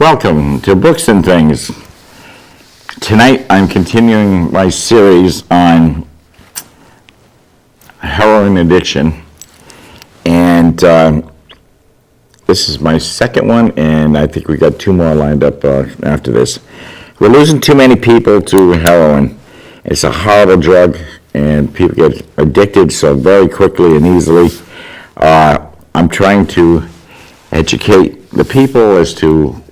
Welcome to Books and Things. Tonight I'm continuing my series on heroin addiction, and this is my second one, and I think we got two more lined up after this. We're losing too many people to heroin. It's a horrible drug, and people get addicted so very quickly and easily. I'm trying to educate the people as to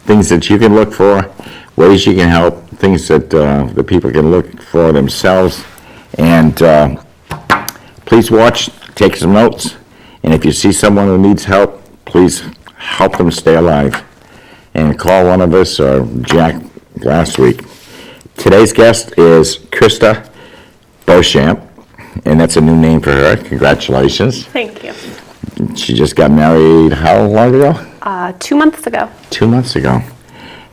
things that you can look for, ways you can help, things that the people can look for themselves. And please watch, take some notes, and if you see someone who needs help, please help them stay alive. And call one of us or Jack last week. Today's guest is Christa Beauchamp, and that's a new name for her. Congratulations. Thank you. She just got married how long ago? 2 months ago. 2 months ago.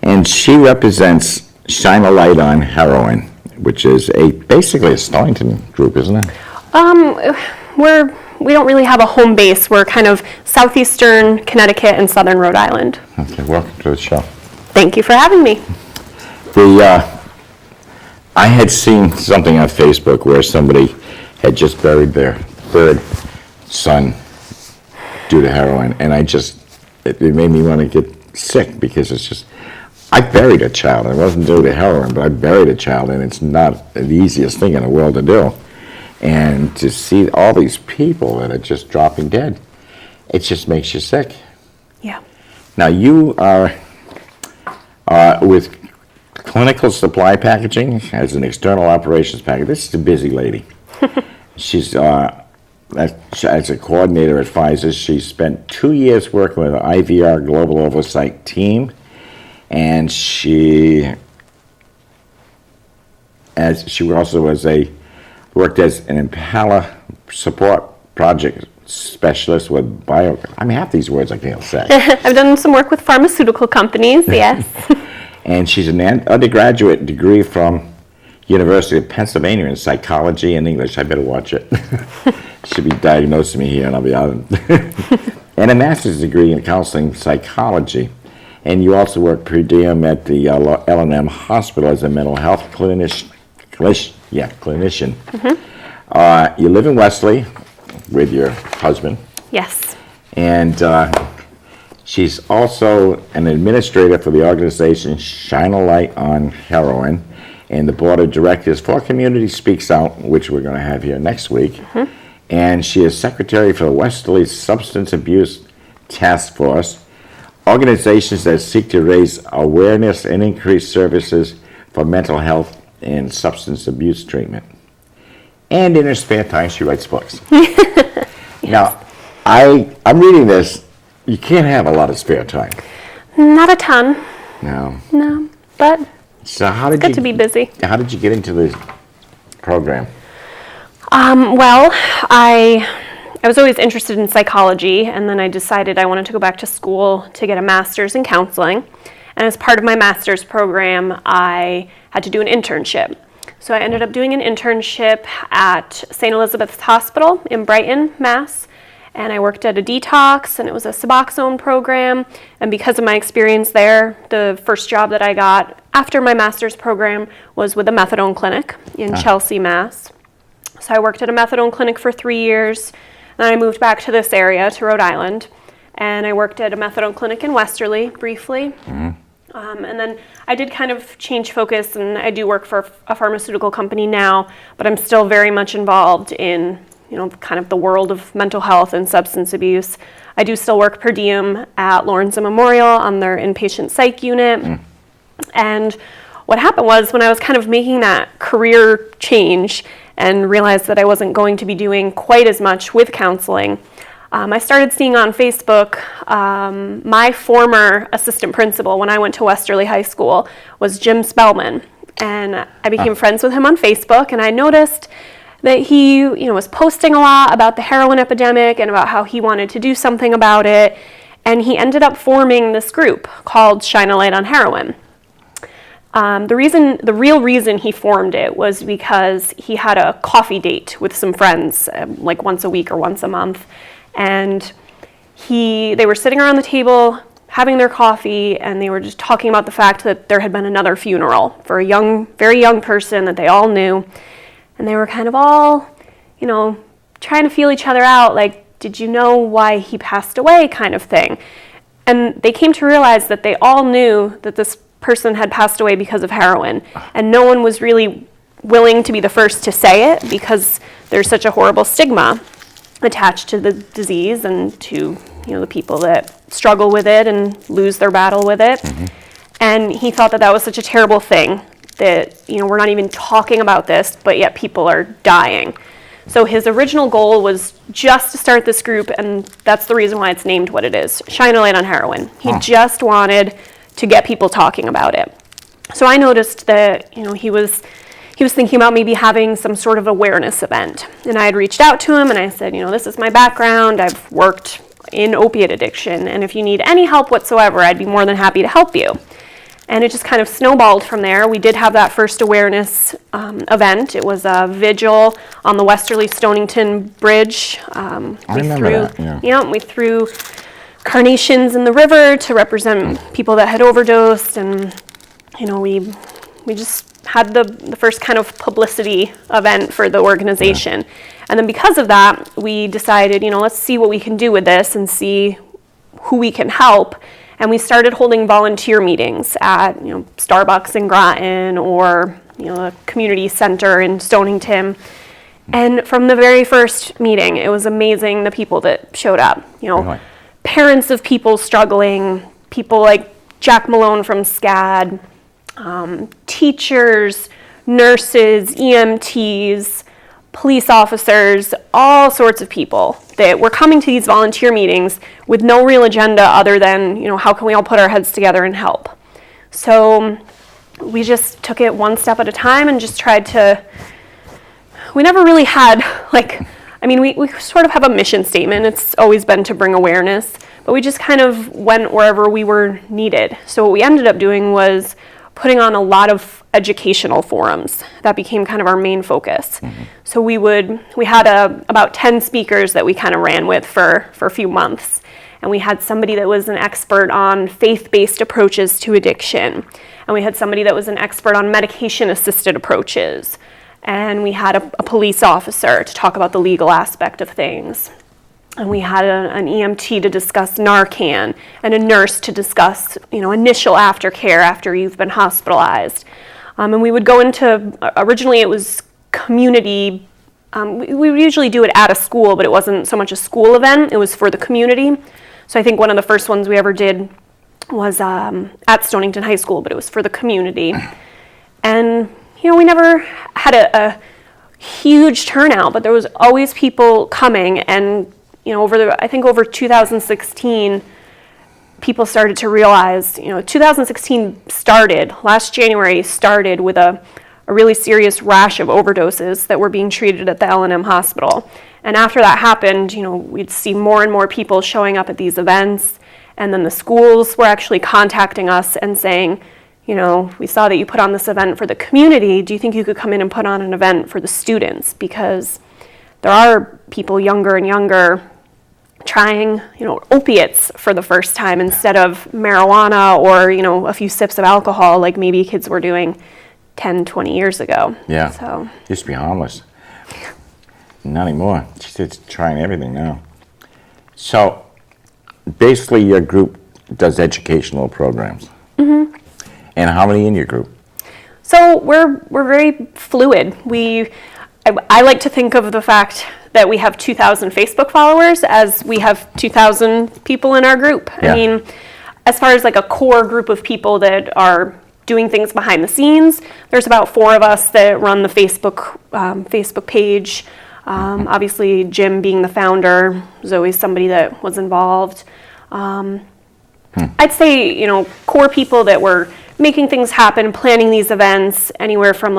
And she represents Shine a Light on Heroin, which is basically a Stonington group, isn't it? We don't really have a home base. We're kind of southeastern Connecticut and southern Rhode Island. Okay, welcome to the show. Thank you for having me. I had seen something on Facebook where somebody had just buried their third son due to heroin, and it made me want to get sick because it's just, I buried a child. It wasn't due to heroin, but I buried a child, and it's not the easiest thing in the world to do. And to see all these people that are just dropping dead, it just makes you sick. Yeah. Now you are with Clinical Supply Packaging as an external operations package. This is a busy lady. She's as a coordinator at Pfizer. She spent 2 years working with the IVR Global Oversight Team, and she also worked as an Impala support project specialist with half these words I can't say. I've done some work with pharmaceutical companies, yes. And she's an undergraduate degree from University of Pennsylvania in psychology and English. I better watch it. Should be diagnosing me here, and I'll be out. And a master's degree in counseling psychology. And you also work per diem at the L&M Hospital as a mental health clinician. Mm-hmm. You live in Wesley with your husband. Yes. And she's also an administrator for the organization Shine a Light on Heroin and the board of directors for Community Speaks Out, which we're going to have here next week. Mm-hmm. And she is secretary for the Westerly Substance Abuse Task Force, organizations that seek to raise awareness and increase services for mental health and substance abuse treatment. And in her spare time, she writes books. Yes. Now, I'm reading this. You can't have a lot of spare time. Not a ton. No, but so it's good to be busy. How did you get into this program? Well, I was always interested in psychology, and then I decided I wanted to go back to school to get a master's in counseling. And as part of my master's program, I had to do an internship. So I ended up doing an internship at St. Elizabeth's Hospital in Brighton, Mass. And I worked at a detox, and it was a Suboxone program. And because of my experience there, the first job that I got after my master's program was with a methadone clinic in Chelsea, Mass. So I worked at a methadone clinic for 3 years. Then I moved back to this area, to Rhode Island. And I worked at a methadone clinic in Westerly briefly. Mm-hmm. And then I did kind of change focus, and I do work for a pharmaceutical company now, but I'm still very much involved in kind of the world of mental health and substance abuse. I do still work per diem at Lawrence Memorial on their inpatient psych unit. Mm. And what happened was when I was kind of making that career change and realized that I wasn't going to be doing quite as much with counseling, I started seeing on Facebook my former assistant principal when I went to Westerly High School was Jim Spellman. And I became friends with him on Facebook, and I noticed that he was posting a lot about the heroin epidemic and about how he wanted to do something about it. And he ended up forming this group called Shine a Light on Heroin. The real reason he formed it was because he had a coffee date with some friends, like once a week or once a month. And they were sitting around the table having their coffee, and they were just talking about the fact that there had been another funeral for a young, very young person that they all knew. And they were kind of all, trying to feel each other out, like, did you know why he passed away, kind of thing. And they came to realize that they all knew that this person had passed away because of heroin, and no one was really willing to be the first to say it because there's such a horrible stigma attached to the disease and to the people that struggle with it and lose their battle with it. And he thought that was such a terrible thing that we're not even talking about this, but yet people are dying. So his original goal was just to start this group, and that's the reason why it's named what it is, Shine a Light on Heroin. He just wanted to get people talking about it. So I noticed that he was thinking about maybe having some sort of awareness event. And I had reached out to him and I said, this is my background. I've worked in opiate addiction, and if you need any help whatsoever, I'd be more than happy to help you. And it just kind of snowballed from there. We did have that first awareness event. It was a vigil on the Westerly Stonington Bridge. I remember that, yeah. Yeah, we threw carnations in the river to represent people that had overdosed, and we just had the first kind of publicity event for the organization. Yeah. And then because of that, we decided, let's see what we can do with this and see who we can help. And we started holding volunteer meetings at, Starbucks in Groton or, a community center in Stonington. And from the very first meeting, it was amazing the people that showed up. Really? Parents of people struggling, people like Jack Malone from SCAD, teachers, nurses, EMTs, police officers, all sorts of people that were coming to these volunteer meetings with no real agenda other than, how can we all put our heads together and help? So we just took it one step at a time and just tried to, we never really had, we sort of have a mission statement. It's always been to bring awareness, but we just kind of went wherever we were needed. So what we ended up doing was putting on a lot of educational forums. That became kind of our main focus. So we had about 10 speakers that we kind of ran with for a few months. And we had somebody that was an expert on faith-based approaches to addiction. And we had somebody that was an expert on medication-assisted approaches. And we had a police officer to talk about the legal aspect of things. And we had an EMT to discuss Narcan, and a nurse to discuss, initial aftercare after you've been hospitalized. And we would go into, originally it was community, we would usually do it at a school, but it wasn't so much a school event, it was for the community. So I think one of the first ones we ever did was at Stonington High School, but it was for the community. And, we never had a huge turnout, but there was always people coming, and over 2016, people started to realize, 2016 last January started with a really serious rash of overdoses that were being treated at the L&M hospital. And after that happened, we'd see more and more people showing up at these events, and then the schools were actually contacting us and saying, we saw that you put on this event for the community. Do you think you could come in and put on an event for the students? Because there are people younger and younger trying, opiates for the first time instead of marijuana or, a few sips of alcohol like maybe kids were doing 10, 20 years ago. Yeah. So Used to be harmless. Not anymore. She's trying everything now. So basically your group does educational programs. And how many in your group? So we're very fluid. I like to think of the fact that we have 2,000 Facebook followers as we have 2,000 people in our group. Yeah. I mean, as far as a core group of people that are doing things behind the scenes, there's about 4 of us that run the Facebook page. Obviously, Jim being the founder was always somebody that was involved. I'd say, core people that were making things happen, planning these events, anywhere from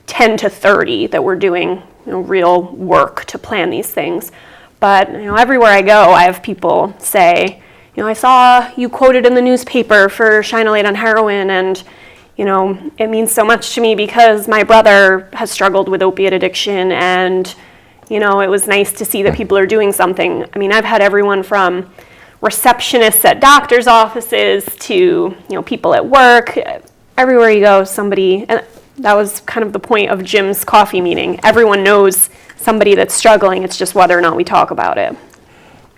10 to 30 that were doing real work to plan these things. But everywhere I go, I have people say, I saw you quoted in the newspaper for Shine a Light on Heroin, and it means so much to me because my brother has struggled with opiate addiction, and it was nice to see that people are doing something. I mean, I've had everyone from receptionists at doctors' offices to, people at work. Everywhere you go, somebody, and that was kind of the point of Jim's coffee meeting. Everyone knows somebody that's struggling. It's just whether or not we talk about it.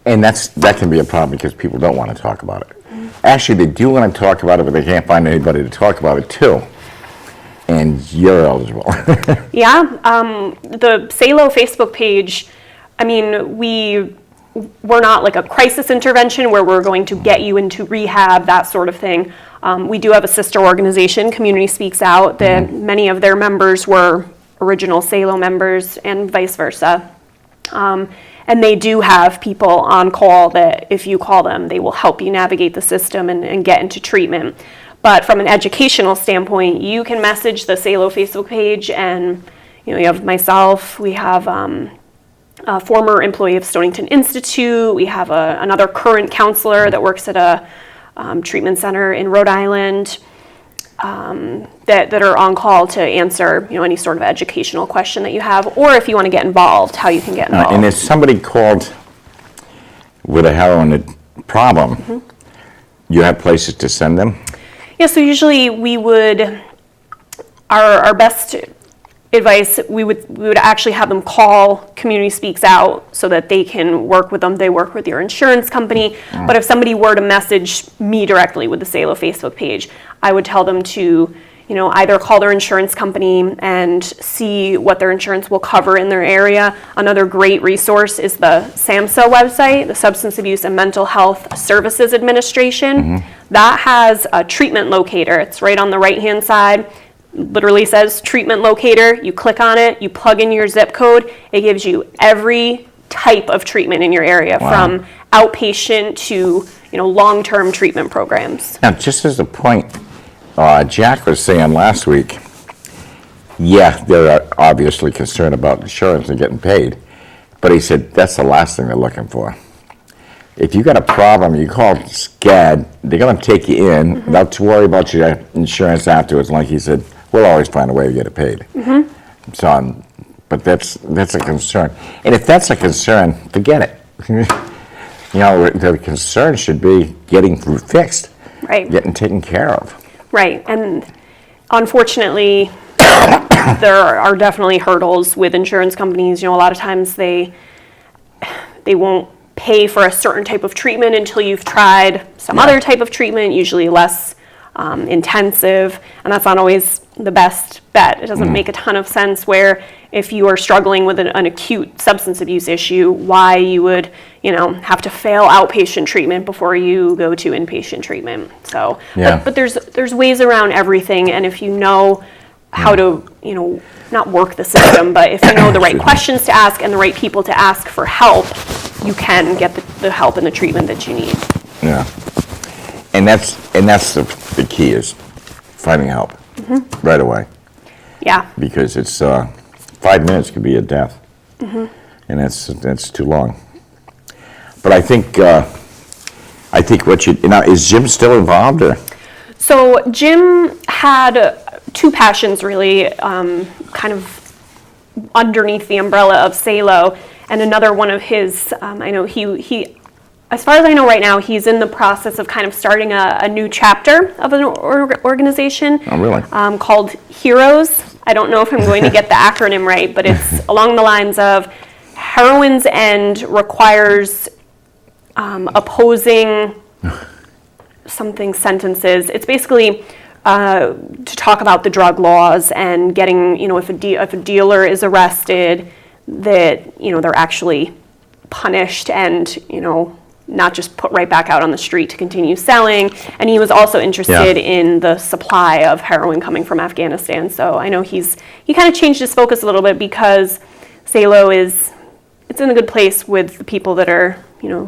And that can be a problem because people don't want to talk about it. Actually, they do want to talk about it, but they can't find anybody to talk about it to. And you're eligible. Yeah, the SALO Facebook page, I mean, we're not like a crisis intervention where we're going to get you into rehab, that sort of thing. We do have a sister organization, Community Speaks Out, that many of their members were original SALO members and vice versa. And they do have people on call that if you call them, they will help you navigate the system and get into treatment. But from an educational standpoint, you can message the SALO Facebook page, and you have myself, we have a former employee of Stonington Institute, we have another current counselor that works at a treatment center in Rhode Island, that are on call to answer any sort of educational question that you have, or if you want to get involved, how you can get involved. And if somebody called with a heroin problem, you have places to send them? Yeah, so usually we would, our best advice, we would actually have them call Community Speaks Out so that they can work with them. They work with your insurance company. But if somebody were to message me directly with the SALO Facebook page, I would tell them to, either call their insurance company and see what their insurance will cover in their area. Another great resource is the SAMHSA website, the Substance Abuse and Mental Health Services Administration. That has a treatment locator. It's right on the right-hand side. Literally says treatment locator. You click on it, you plug in your zip code. It gives you every type of treatment in your area, from outpatient to long-term treatment programs. Now, just as a point, Jack was saying last week, yeah, they're obviously concerned about insurance and getting paid, but he said that's the last thing they're looking for. If you got a problem, you call SCAD, they're going to take you in without worry about your insurance afterwards. Like he said, we'll always find a way to get it paid. So, but that's a concern. And if that's a concern, forget it. The concern should be getting fixed, Right. getting taken care of. Right, and unfortunately, there are definitely hurdles with insurance companies. A lot of times they won't pay for a certain type of treatment until you've tried some other type of treatment, usually less intensive, and that's not always the best bet. It doesn't make a ton of sense where if you are struggling with an acute substance abuse issue, why you would, have to fail outpatient treatment before you go to inpatient treatment. So, but there's ways around everything, and if you know how to, not work the system, but if you know the right questions to ask and the right people to ask for help, you can get the help and the treatment that you need. Yeah, and that's the key is finding help right away. Yeah. Because it's 5 minutes could be a death, and that's too long. But I think what is Jim still involved or? So Jim had two passions really, kind of underneath the umbrella of SALO, and another one of his, I know he, as far as I know right now, he's in the process of kind of starting a new chapter of an organization. Oh, really? Called Heroes. I don't know if I'm going to get the acronym right, but it's along the lines of Heroin's End requires opposing something sentences. It's basically to talk about the drug laws and getting, if a dealer is arrested, that, they're actually punished and, not just put right back out on the street to continue selling. And he was also interested in the supply of heroin coming from Afghanistan. So I know he kind of changed his focus a little bit because SALO it's in a good place with the people that are,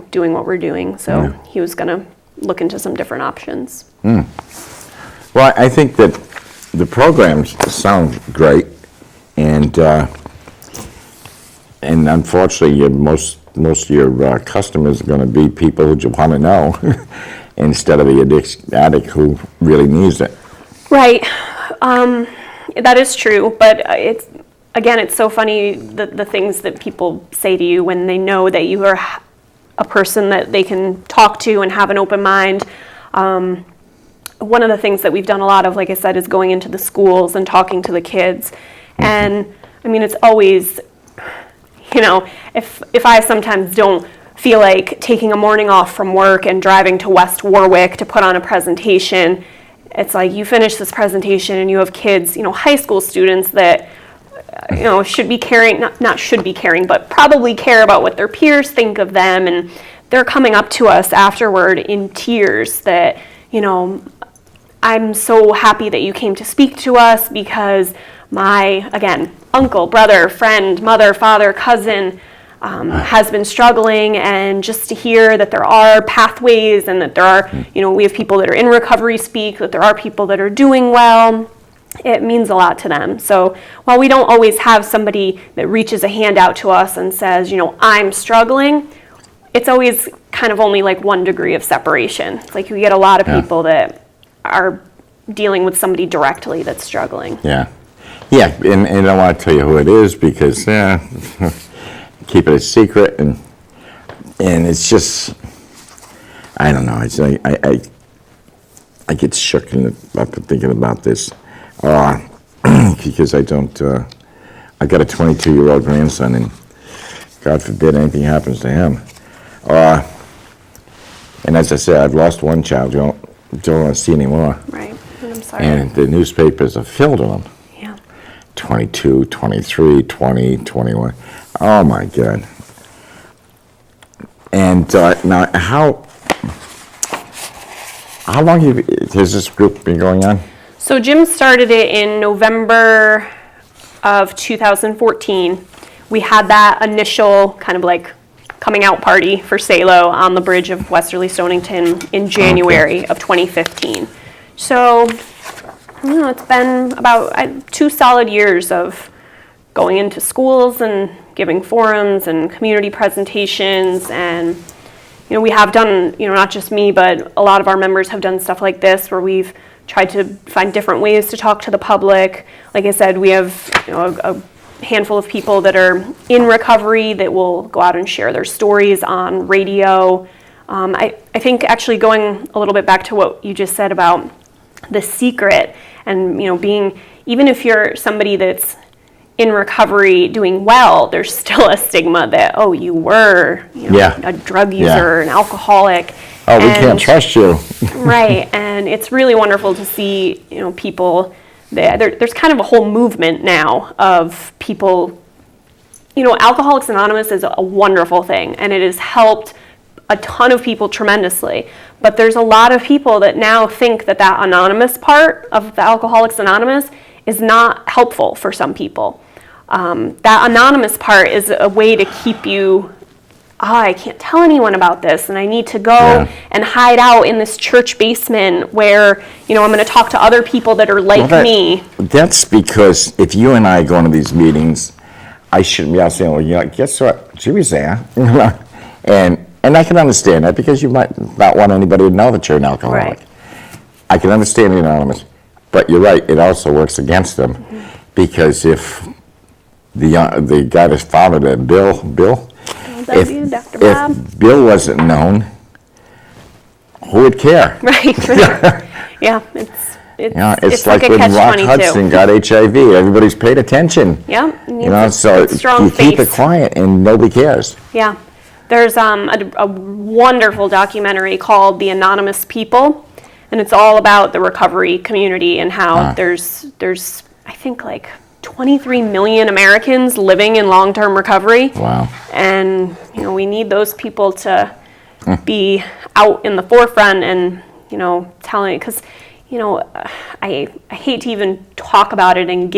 doing what we're doing. So he was going to look into some different options. Well, I think that the programs sound great, and unfortunately, most of your customers are going to be people who just want to know instead of the addict who really needs it. Right. That is true, but it's so funny the things that people say to you when they know that you are a person that they can talk to and have an open mind. One of the things that we've done a lot of, like I said, is going into the schools and talking to the kids. And I mean, it's always, if I sometimes don't feel like taking a morning off from work and driving to West Warwick to put on a presentation, it's like you finish this presentation and you have kids, high school students that, should be caring, not should be caring, but probably care about what their peers think of them. And they're coming up to us afterward in tears that, I'm so happy that you came to speak to us because my, again, uncle, brother, friend, mother, father, cousin has been struggling, and just to hear that there are pathways and that there are, we have people that are in recovery speak, that there are people that are doing well, it means a lot to them. So while we don't always have somebody that reaches a hand out to us and says, I'm struggling, it's always kind of only like 1 degree of separation. It's like you get a lot of people that are dealing with somebody directly that's struggling. Yeah, and I don't want to tell you who it is because keep it a secret, and it's just, I don't know. It's like I get shook after thinking about this because I don't. I got a 22-year-old grandson, and God forbid anything happens to him. And as I said, I've lost one child. You don't want to see anymore. Right. I'm sorry. And the newspapers are filled with them. Yeah. 22, 23, 20, 21. Oh my God. And now, how long has this group been going on? So Jim started it in November of 2014. We had that initial kind of like coming out party for Salo on the bridge of Westerly Stonington in January of 2015. So, it's been about 2 solid years of going into schools and giving forums and community presentations. And, we have done, not just me, but a lot of our members have done stuff like this where we've tried to find different ways to talk to the public. Like I said, we have, a handful of people that are in recovery that will go out and share their stories on radio. I think actually going a little bit back to what you just said about the secret and, being, even if you're somebody that's in recovery doing well, there's still a stigma that, oh, you were a drug user, an alcoholic. Oh, we can't trust you. Right, and it's really wonderful to see, people there's kind of a whole movement now of people, Alcoholics Anonymous is a wonderful thing, and it has helped a ton of people tremendously. But there's a lot of people that now think that anonymous part of the Alcoholics Anonymous is not helpful for some people. That anonymous part is a way to keep you, I can't tell anyone about this, and I need to go and hide out in this church basement where, I'm going to talk to other people that are like me. That's because if you and I go into these meetings, I shouldn't be out saying, well, guess what? She was there. And I can understand that because you might not want anybody to know that you're an alcoholic. Right. I can understand the anonymous, but you're right, it also works against them because if the guy that's founded it, Bill, if Bill wasn't known, who would care? Right. Yeah, it's like when Rock Hudson got HIV. Everybody's paid attention. Yeah. So you keep it quiet and nobody cares. Yeah. There's a wonderful documentary called The Anonymous People, and it's all about the recovery community and how there's I think like 23 million Americans living in long-term recovery. Wow. And, we need those people to be out in the forefront and, telling, because, I hate to even talk about it and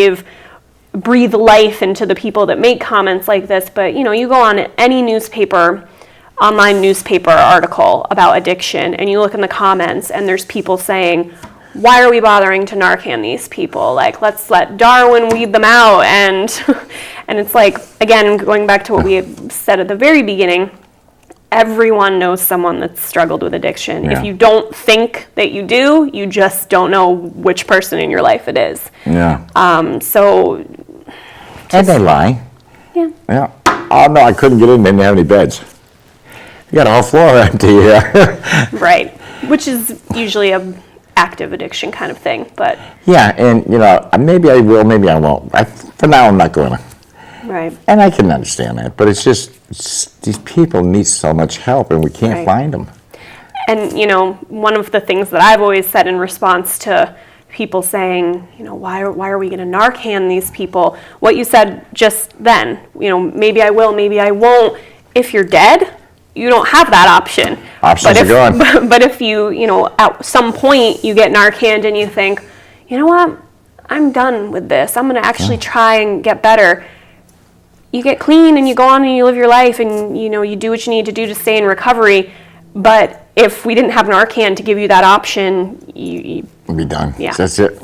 breathe life into the people that make comments like this, but, you go on any online newspaper article about addiction, and you look in the comments, and there's people saying, why are we bothering to Narcan these people? Like, let's let Darwin weed them out. And it's like, again, going back to what we had said at the very beginning, everyone knows someone that's struggled with addiction. Yeah. If you don't think that you do, you just don't know which person in your life it is. Yeah. And they lie. Yeah. Yeah. Oh, no, I couldn't get in. They didn't have any beds. You got a whole floor empty here. Right, which is usually a active addiction kind of thing, but Yeah, and maybe I will, maybe I won't. For now, I'm not going to. right. And I can understand that, but these people need so much help, and we can't Right. find them. And, one of the things that I've always said in response to people saying, why are we going to Narcan these people? What you said just then, maybe I will, maybe I won't. If you're dead, you don't have that option. Options are gone. But if you, at some point you get Narcaned and you think, you know what, I'm done with this. I'm going to actually try and get better. You get clean and you go on and you live your life and, you do what you need to do to stay in recovery. But if we didn't have Narcan to give you that option, you Be done. Yeah. That's it.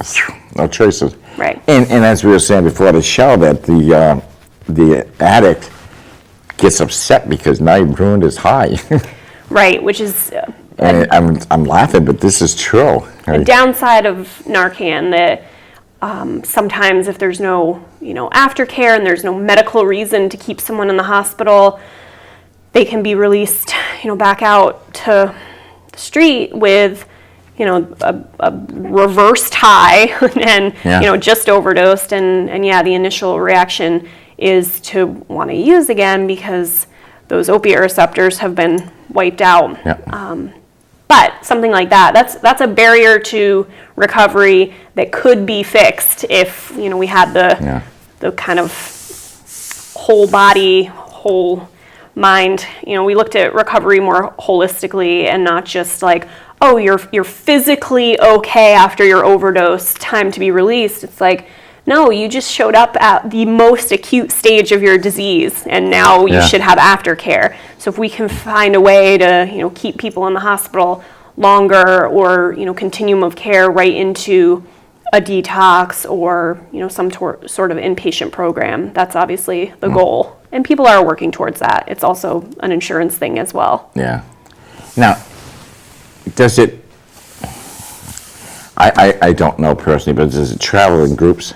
No choices. Right. And as we were saying before the show, that the addict gets upset because now you've ruined his high. Right, which is And I'm laughing, but this is true. a downside of Narcan that sometimes if there's no, aftercare and there's no medical reason to keep someone in the hospital, they can be released, back out to the street with, a reversed high and, Yeah. just overdosed. And the initial reaction is to want to use again because those opiate receptors have been wiped out. Yeah. But something like that's a barrier to recovery that could be fixed if, we had the kind of whole body, whole mind. We looked at recovery more holistically and not just like, oh, you're physically okay after your overdose, time to be released. It's like, no, you just showed up at the most acute stage of your disease, and now you should have aftercare. So if we can find a way to, keep people in the hospital longer, or continuum of care right into a detox or some sort of inpatient program, that's obviously the goal. And people are working towards that. It's also an insurance thing as well. Yeah. Now, does it? I don't know personally, but does it travel in groups?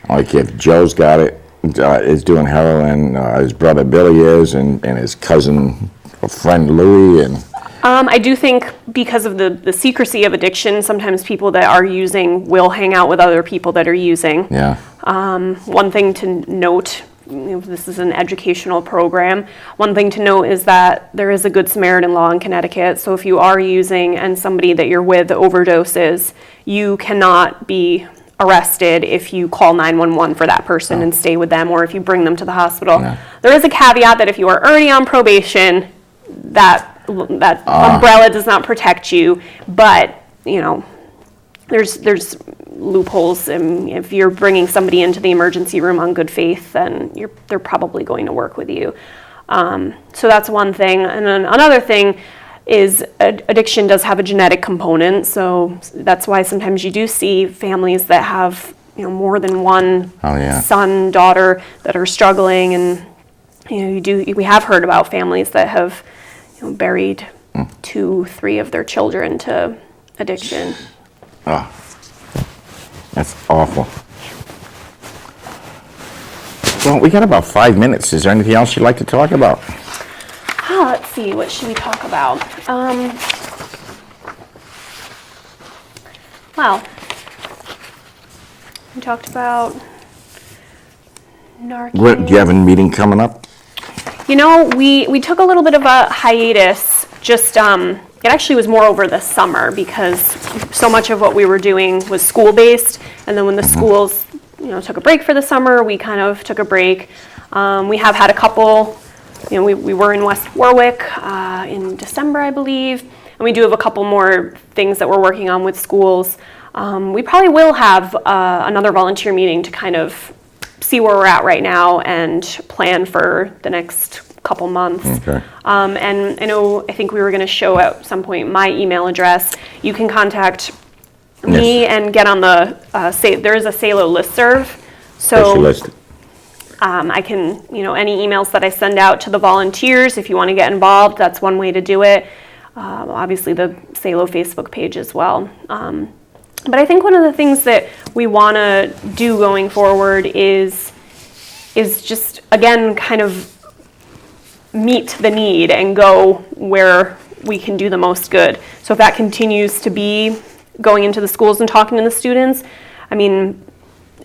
Like if Joe's got it, is doing heroin, his brother Billy is, and his cousin, a friend Louie, and. I do think because of the secrecy of addiction, sometimes people that are using will hang out with other people that are using. Yeah. One thing to note, this is an educational program, one thing to note is that there is a Good Samaritan law in Connecticut. So if you are using and somebody that you're with overdoses, you cannot be arrested if you call 911 for that person and stay with them, or if you bring them to the hospital. Yeah. There is a caveat that if you are already on probation, that umbrella does not protect you, but there's loopholes, and if you're bringing somebody into the emergency room on good faith, then they're probably going to work with you. So that's one thing. And then another thing is addiction does have a genetic component, so that's why sometimes you do see families that have more than one son, daughter that are struggling, and we have heard about families that have buried 2-3 of their children to addiction. Oh, that's awful. Well, we got about 5 minutes. Is there anything else you'd like to talk about? Let's see, what should we talk about? Well, we talked about Narcan. Do you have a meeting coming up? We took a little bit of a hiatus, just, it actually was more over the summer because so much of what we were doing was school-based, and then when the schools, took a break for the summer, we kind of took a break. We have had a couple, we were in West Warwick in December, I believe, and we do have a couple more things that we're working on with schools. We probably will have another volunteer meeting to kind of see where we're at right now and plan for the next couple months. Okay. And I think we were going to show at some point my email address. You can contact me and get on the, there is a SALO listserv. So Specialist. I can, any emails that I send out to the volunteers, if you want to get involved, that's one way to do it. Obviously the SALO Facebook page as well. But I think one of the things that we want to do going forward is just, again, kind of meet the need and go where we can do the most good. So if that continues to be going into the schools and talking to the students, I mean,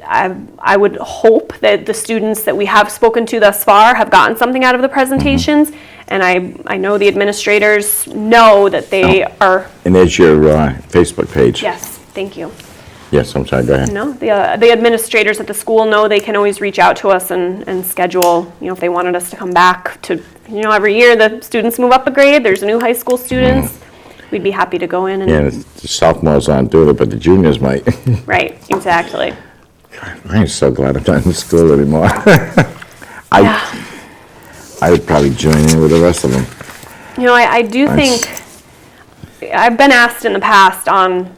I would hope that the students that we have spoken to thus far have gotten something out of the presentations, and I know the administrators know that they are. And there's your Facebook page. Yes, thank you. Yes, I'm sorry, go ahead. No, the administrators at the school know they can always reach out to us and schedule, if they wanted us to come back to, every year the students move up a grade, there's new high school students. We'd be happy to go in and. Yeah, the sophomores aren't doing it, but the juniors might. Right, exactly. I'm so glad I'm not in school anymore. I would probably join in with the rest of them. I do think, I've been asked in the past on,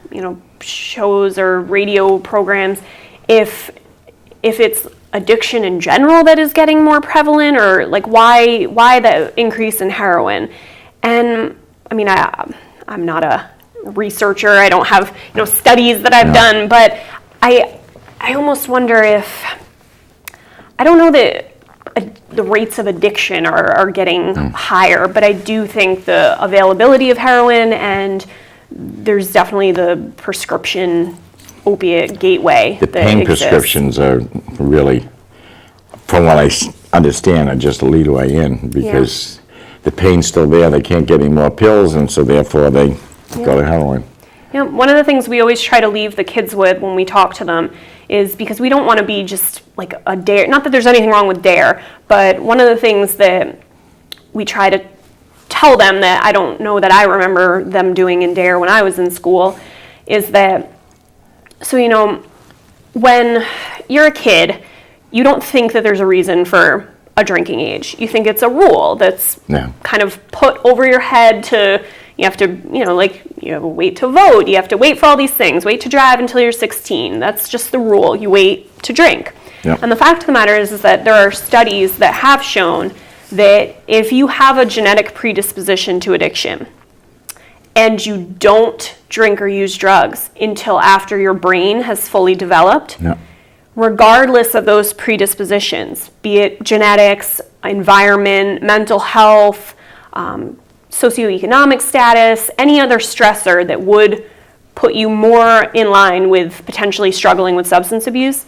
shows or radio programs if it's addiction in general that is getting more prevalent, or like why the increase in heroin. And I mean, I'm not a researcher, I don't have studies that I've done, but I almost wonder if, I don't know that the rates of addiction are getting higher, but I do think the availability of heroin, and there's definitely the prescription opiate gateway The that pain exists. prescriptions are really, from what I understand, are just a lead way in, because the pain's still there, they can't get any more pills, and so therefore they go to heroin. Yeah, one of the things we always try to leave the kids with when we talk to them is, because we don't want to be just like a dare, not that there's anything wrong with dare, but one of the things that we try to tell them that I don't know that I remember them doing in dare when I was in school is that, so when you're a kid, you don't think that there's a reason for a drinking age. You think it's a rule that's kind of put over your head to, you have to, you have to wait to vote, you have to wait for all these things, wait to drive until you're 16. That's just the rule. You wait to drink. Yep. And the fact of the matter is that there are studies that have shown that if you have a genetic predisposition to addiction and you don't drink or use drugs until after your brain has fully developed, regardless of those predispositions, be it genetics, environment, mental health, socioeconomic status, any other stressor that would put you more in line with potentially struggling with substance abuse,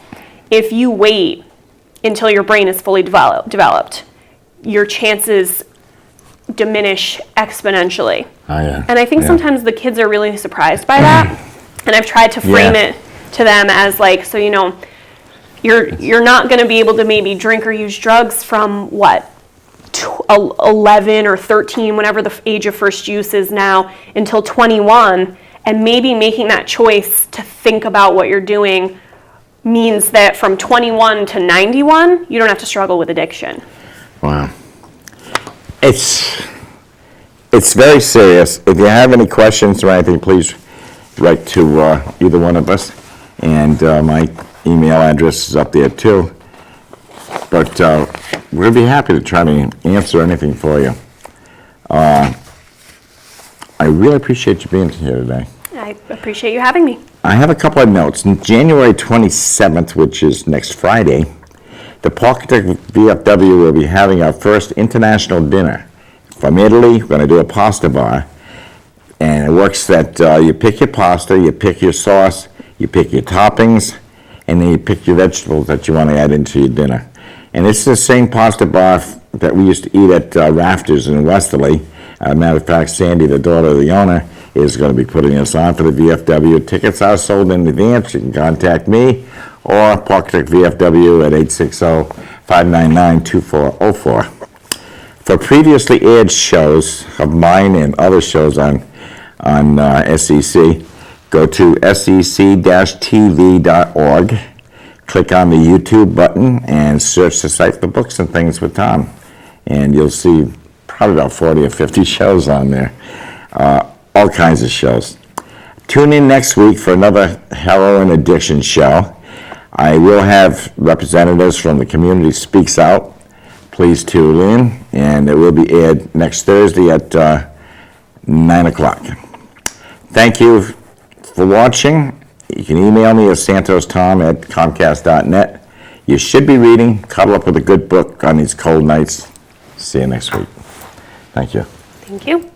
if you wait until your brain is fully developed, your chances diminish exponentially. And I think sometimes the kids are really surprised by that. And I've tried to frame it to them as like, so you're not going to be able to maybe drink or use drugs from 11 or 13, whenever the age of first use is now, until 21, and maybe making that choice to think about what you're doing means that from 21 to 91, you don't have to struggle with addiction. Wow. It's very serious. If you have any questions or anything, please write to either one of us, and my email address is up there too. But we'll be happy to try to answer anything for you. I really appreciate you being here today. I appreciate you having me. I have a couple of notes. On January 27th, which is next Friday, the Pawcatuck VFW will be having our first international dinner. From Italy, we're going to do a pasta bar. And it works that you pick your pasta, you pick your sauce, you pick your toppings, and then you pick your vegetables that you want to add into your dinner. And it's the same pasta bar that we used to eat at Rafters in Westerly. Matter of fact, Sandy, the daughter of the owner, is going to be putting us on for the VFW. Tickets are sold in advance. You can contact me or Pawcatuck VFW at 860-599-2404. For previously aired shows of mine and other shows on SEC, go to sec-tv.org. Click on the YouTube button and search the site for Books and Things with Tom. And you'll see probably about 40 or 50 shows on there. All kinds of shows. Tune in next week for another heroin addiction show. I will have representatives from the Community Speaks Out. Please tune in, and it will be aired next Thursday at 9 o'clock. Thank you for watching. You can email me at santostom@comcast.net. You should be reading. Cuddle up with a good book on these cold nights. See you next week. Thank you. Thank you.